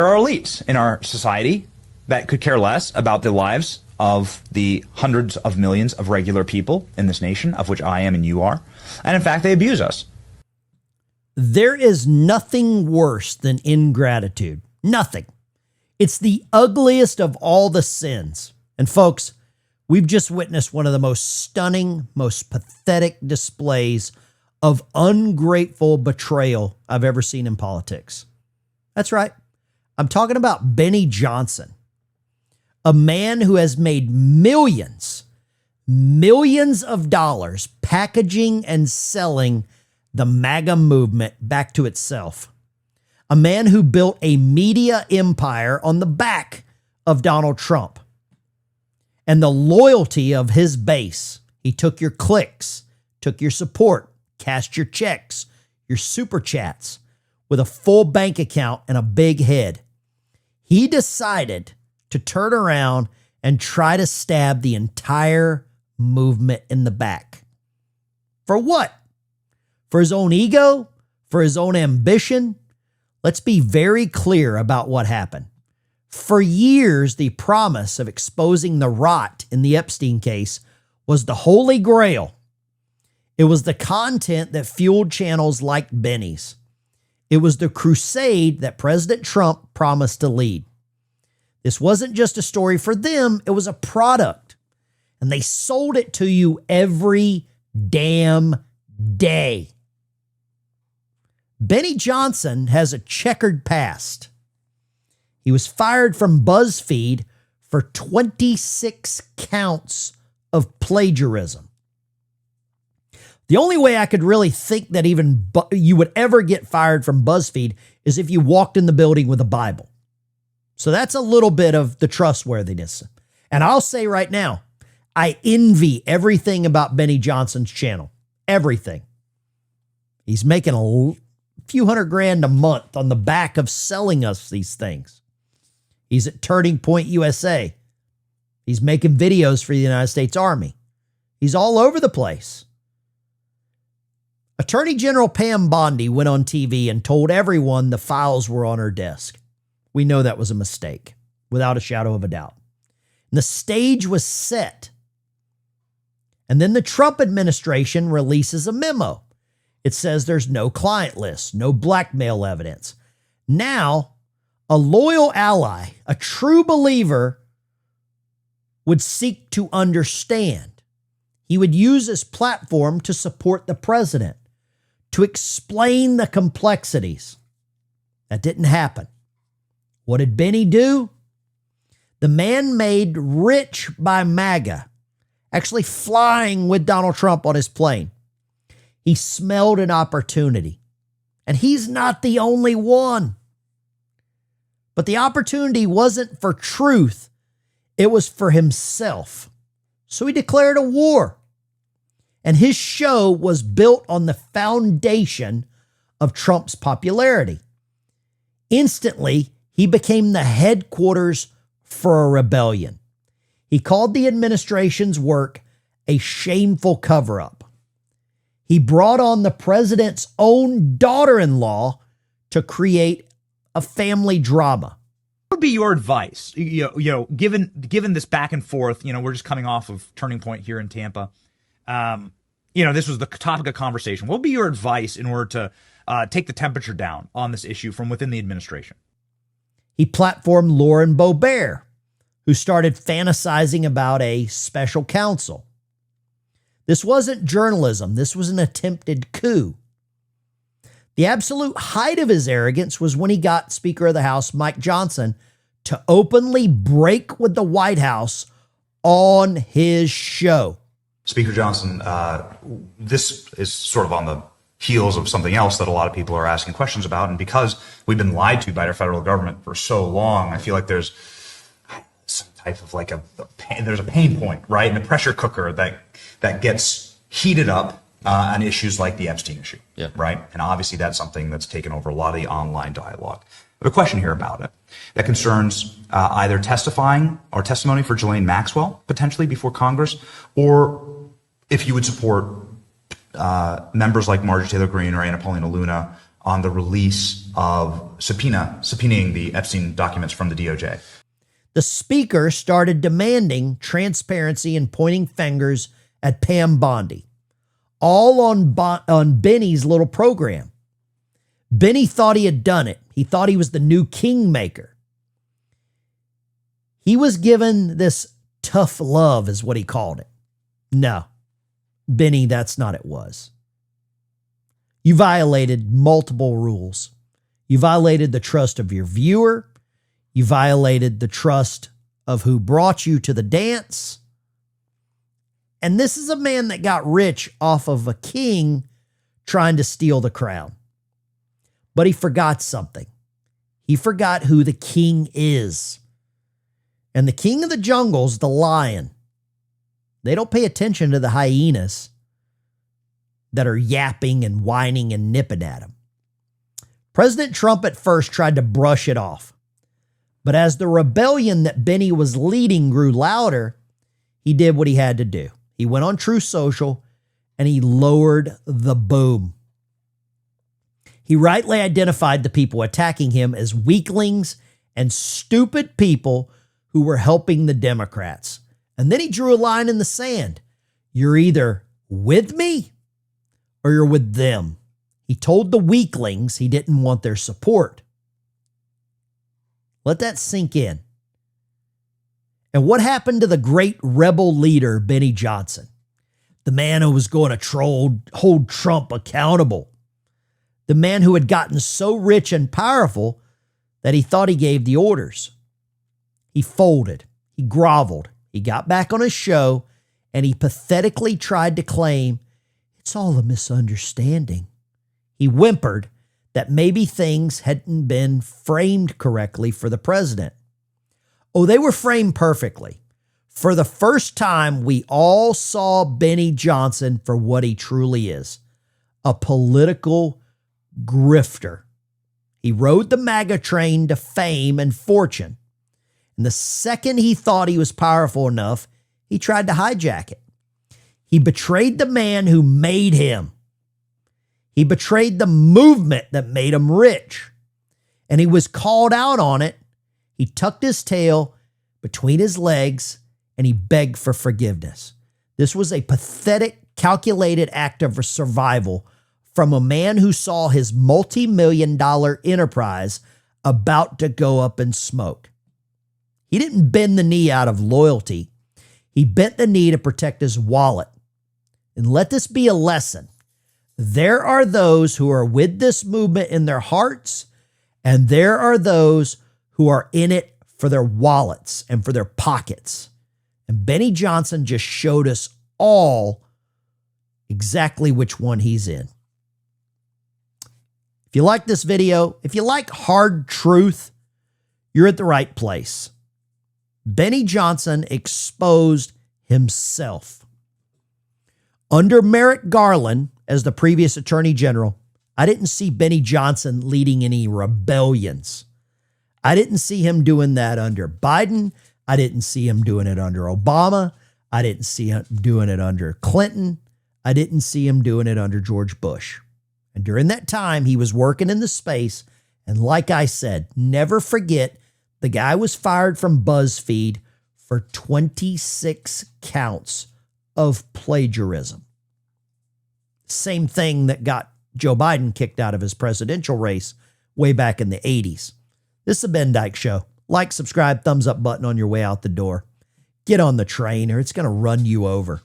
There are elites in our society that could care less about the lives of the hundreds of millions of regular people in this nation, of which I am and you are. And in fact, they abuse us. There is nothing worse than ingratitude. Nothing. It's the ugliest of all the sins. And folks, we've just witnessed one of the most stunning, most pathetic displays of ungrateful betrayal I've ever seen in politics. That's right. I'm talking about Benny Johnson, a man who has made millions of dollars packaging and selling the MAGA movement back to itself. A man who built a media empire on the back of Donald Trump and the loyalty of his base. He took your clicks, took your support, cashed your checks, your super chats with a full bank account and a big head. He decided to turn around and try to stab the entire movement in the back. For what? For his own ego? For his own ambition? Let's be very clear about what happened. For years, the promise of exposing the rot in the Epstein case was the holy grail. It was the content that fueled channels like Benny's. It was the crusade that President Trump promised to lead. This wasn't just a story for them, it was a product. And they sold it to you every damn day. Benny Johnson has a checkered past. He was fired from BuzzFeed for 26 counts of plagiarism. The only way I could really think that even you would ever get fired from BuzzFeed is if you walked in the building with a Bible. So that's a little bit of the trustworthiness. And I'll say right now, I envy everything about Benny Johnson's channel. Everything. He's making a few $100,000 a month on the back of selling us these things. He's at Turning Point USA. He's making videos for the United States Army. He's all over the place. Attorney General Pam Bondi went on TV and told everyone the files were on her desk. We know that was a mistake, without a shadow of a doubt. And the stage was set. And then the Trump administration releases a memo. It says there's no client list, no blackmail evidence. Now, a loyal ally, a true believer, would seek to understand. He would use his platform to support the president, to explain the complexities. That didn't happen. What did Benny do? The man made rich by MAGA, actually flying with Donald Trump on his plane. He smelled an opportunity. And he's not the only one. But the opportunity wasn't for truth. It was for himself. So he declared a war. And his show was built on the foundation of Trump's popularity. Instantly, he became the headquarters for a rebellion. He called the administration's work a shameful cover-up. He brought on the president's own daughter-in-law to create a family drama. What would be your advice? Given this back and forth, we're just coming off of Turning Point here in Tampa. This was the topic of conversation. What would be your advice in order to take the temperature down on this issue from within the administration? He platformed Lauren Boebert, who started fantasizing about a special counsel. This wasn't journalism. This was an attempted coup. The absolute height of his arrogance was when he got Speaker of the House, Mike Johnson, to openly break with the White House on his show. Speaker Johnson, this is sort of on the heels of something else that a lot of people are asking questions about. And because we've been lied to by our federal government for so long, I feel like there's some type of there's a pain point, right? And a pressure cooker that gets heated up on issues like the Epstein issue, right? And obviously that's something that's taken over a lot of the online dialogue. I have a question here about it that concerns either testifying or testimony for Ghislaine Maxwell, potentially before Congress, or if you would support members like Marjorie Taylor Greene or Anna Paulina Luna on the release of subpoenaing the Epstein documents from the DOJ. The speaker started demanding transparency and pointing fingers at Pam Bondi, all on Benny's little program. Benny thought he had done it. He thought he was the new kingmaker. He was given this tough love, is what he called it. No, Benny, that's not it was. You violated multiple rules. You violated the trust of your viewer. You violated the trust of who brought you to the dance. And this is a man that got rich off of a king trying to steal the crown. But he forgot something. He forgot who the king is. And the king of the jungle's the lion. They don't pay attention to the hyenas that are yapping and whining and nipping at him. President Trump at first tried to brush it off. But as the rebellion that Benny was leading grew louder, he did what he had to do. He went on Truth Social and he lowered the boom. He rightly identified the people attacking him as weaklings and stupid people who were helping the Democrats. And then he drew a line in the sand. You're either with me or you're with them. He told the weaklings he didn't want their support. Let that sink in. And what happened to the great rebel leader, Benny Johnson? The man who was going to hold Trump accountable. The man who had gotten so rich and powerful that he thought he gave the orders. He folded. He groveled. He got back on his show and he pathetically tried to claim it's all a misunderstanding. He whimpered that maybe things hadn't been framed correctly for the president. Oh, they were framed perfectly. For the first time, we all saw Benny Johnson for what he truly is, a political grifter. He rode the MAGA train to fame and fortune. And the second he thought he was powerful enough, he tried to hijack it. He betrayed the man who made him. He betrayed the movement that made him rich. And he was called out on it. He tucked his tail between his legs and he begged for forgiveness. This was a pathetic, calculated act of survival from a man who saw his multi-million-dollar enterprise about to go up in smoke. He didn't bend the knee out of loyalty. He bent the knee to protect his wallet. And let this be a lesson. There are those who are with this movement in their hearts, and there are those who are in it for their wallets and for their pockets. And Benny Johnson just showed us all exactly which one he's in. If you like this video, if you like hard truth, you're at the right place. Benny Johnson exposed himself. Under Merrick Garland, as the previous Attorney General, I didn't see Benny Johnson leading any rebellions. I didn't see him doing that under Biden. I didn't see him doing it under Obama. I didn't see him doing it under Clinton. I didn't see him doing it under George Bush. And during that time, he was working in the space. And like I said, never forget, the guy was fired from BuzzFeed for 26 counts of plagiarism. Same thing that got Joe Biden kicked out of his presidential race way back in the 80s. This is the Ben Dykes Show. Like, subscribe, thumbs up button on your way out the door. Get on the train or it's going to run you over.